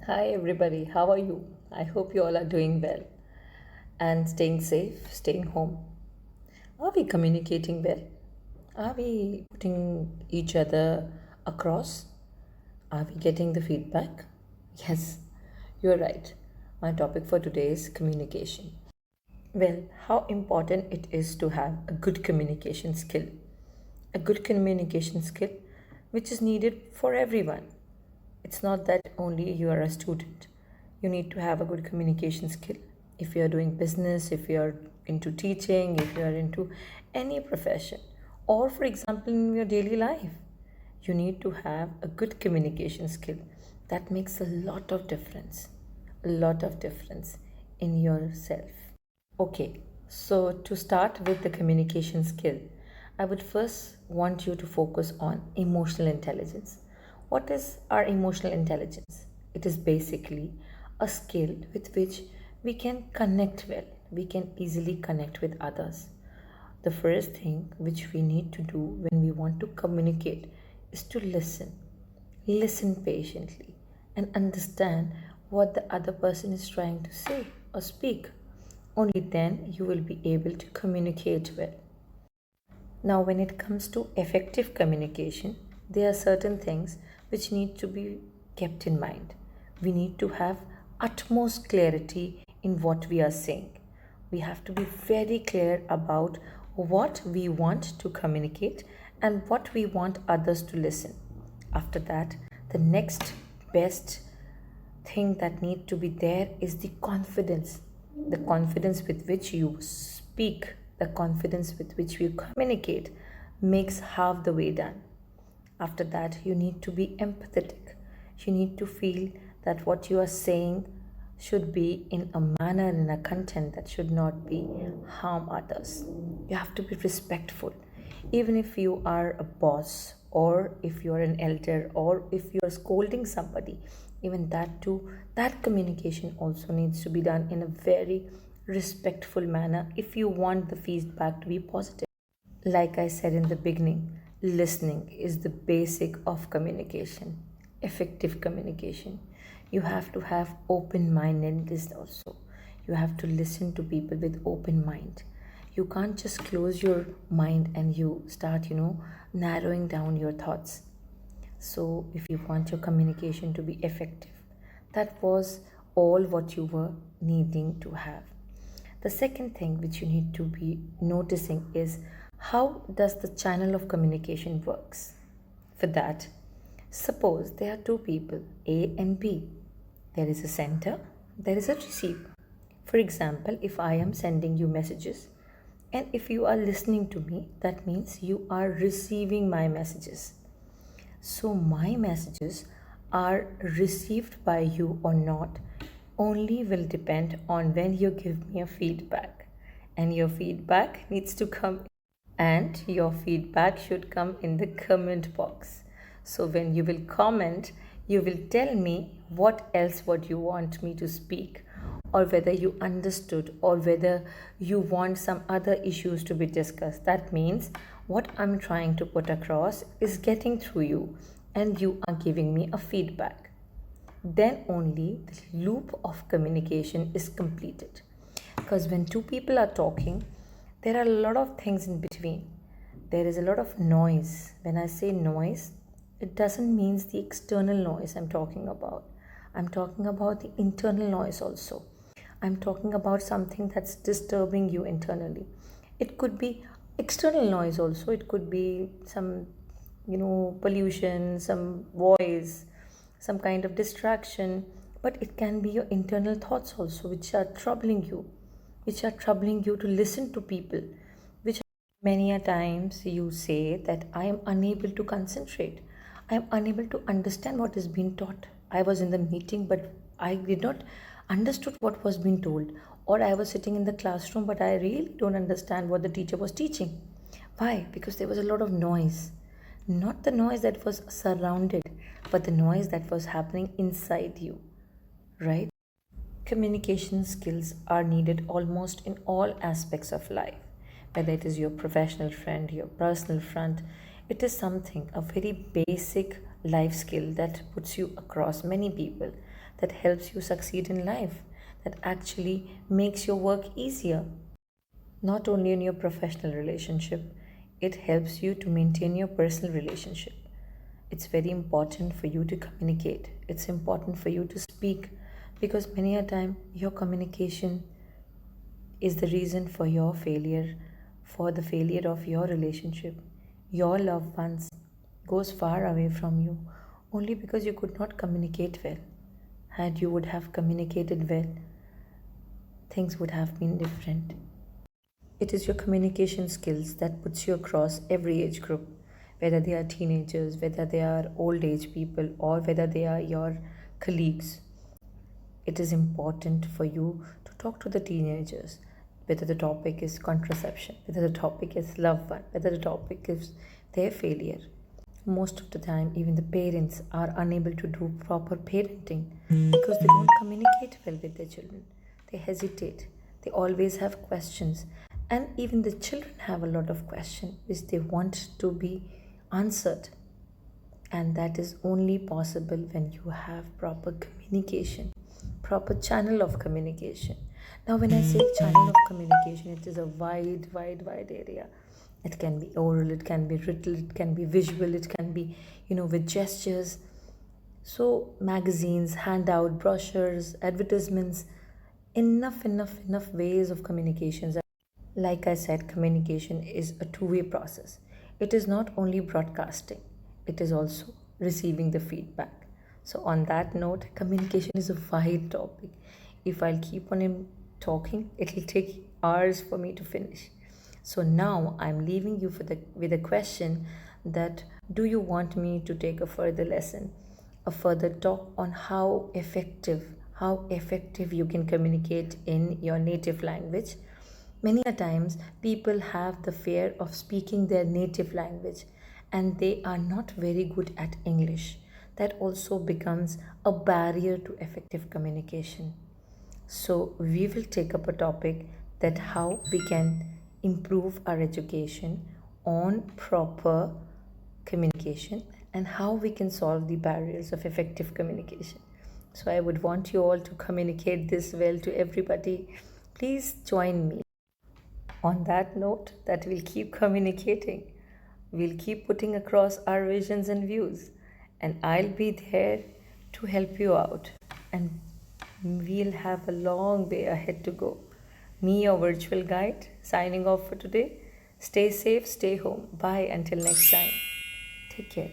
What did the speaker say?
Hi, everybody. How are you? I hope you all are doing well and staying safe, staying home. Are we communicating well? Are we putting each other across? Are we getting the feedback? Yes, you're right. My topic for today is communication. Well, how important it is to have a good communication skill. A good communication skill which is needed for everyone. It's not that only you are a student. You need to have a good communication skill. If you are doing business, if you are into teaching, if you are into any profession, or for example, in your daily life, you need to have a good communication skill. That makes a lot of difference in yourself. Okay, so to start with the communication skill, I would first want you to focus on emotional intelligence. What is our emotional intelligence? It is basically a skill with which we can connect well, we can easily connect with others. The first thing which we need to do when we want to communicate is to listen. Listen patiently and understand what the other person is trying to say or speak. Only then you will be able to communicate well. Now, when it comes to effective communication, there are certain things which need to be kept in mind. We need to have utmost clarity in what we are saying. We have to be very clear about what we want to communicate and what we want others to listen. After that, the next best thing that need to be there is the confidence with which you speak, the confidence with which you communicate makes half the way done. After that, you need to be empathetic. You need to feel that what you are saying should be in a manner, in a content that should not be harm others. You have to be respectful. Even if you are a boss, or if you are an elder, or if you are scolding somebody, even that too, that communication also needs to be done in a very respectful manner if you want the feedback to be positive. Like I said in the beginning, listening is the basic of communication, effective communication. You have to have open mindedness also. You have to listen to people with open mind. You can't just close your mind and you start, narrowing down your thoughts. So, if you want your communication to be effective, that was all what you were needing to have. The second thing which you need to be noticing is how does the channel of communication works. For that, suppose there are two people, A and B. There is a sender, there is a receiver. For example, if I am sending you messages and if you are listening to me, that means you are receiving my messages. So, my messages are received by you or not only will depend on when you give me a feedback. And your feedback needs to come, and your feedback should come in the comment box. So, when you will comment, you will tell me what else would you want me to speak, or whether you understood, or whether you want some other issues to be discussed. That means what I'm trying to put across is getting through you, and you are giving me a feedback. Then only the loop of communication is completed. Because when two people are talking, there are a lot of things in between. There is a lot of noise. When I say noise, it doesn't mean the external noise I'm talking about. I'm talking about the internal noise also. I'm talking about something that's disturbing you internally. It could be external noise also. It could be some, pollution, some voice, some kind of distraction. But it can be your internal thoughts also, which are troubling you to listen to people, which many a times you say that I am unable to concentrate. I am unable to understand what is being taught. I was in the meeting, but I did not understood what was being told. Or I was sitting in the classroom, but I really don't understand what the teacher was teaching. Why? Because there was a lot of noise. Not the noise that was surrounded, but the noise that was happening inside you, right? Communication skills are needed almost in all aspects of life, whether it is your professional friend, your personal front. It is something, a very basic life skill that puts you across many people. that helps you succeed in life, that actually makes your work easier. Not only in your professional relationship, it helps you to maintain your personal relationship. It's very important for you to communicate. It's important for you to speak because many a time your communication is the reason for your failure, for the failure of your relationship. Your loved ones goes far away from you only because you could not communicate well. Had you would have communicated well, things would have been different. It is your communication skills that puts you across every age group, whether they are teenagers, whether they are old age people, or whether they are your colleagues. It is important for you to talk to the teenagers, whether the topic is contraception, whether the topic is loved one, whether the topic is their failure. Most of the time, even the parents are unable to do proper parenting because they don't communicate well with their children. They hesitate, they always have questions, and even the children have a lot of questions which they want to be answered. And that is only possible when you have proper communication, proper channel of communication. Now when I say channel of communication, it is a wide area. It can be oral, it can be written, it can be visual, it can be, with gestures. So magazines, handout, brochures, advertisements, enough ways of communications. Like I said, communication is a two-way process. It is not only broadcasting, it is also receiving the feedback. So, on that note, communication is a wide topic. If I'll keep on talking, it'll take hours for me to finish. So, now I'm leaving you with a question that do you want me to take a further lesson, a further talk on how effective you can communicate in your native language? Many a times people have the fear of speaking their native language and they are not very good at English. That also becomes a barrier to effective communication. So we will take up a topic that how we can improve our education on proper communication and how we can solve the barriers of effective communication. So I would want you all to communicate this well to everybody. Please join me. On that note, that we'll keep communicating, we'll keep putting across our visions and views, and I'll be there to help you out. And we'll have a long way ahead to go. Me, your virtual guide, signing off for today. Stay safe, stay home. Bye until next time. Take care.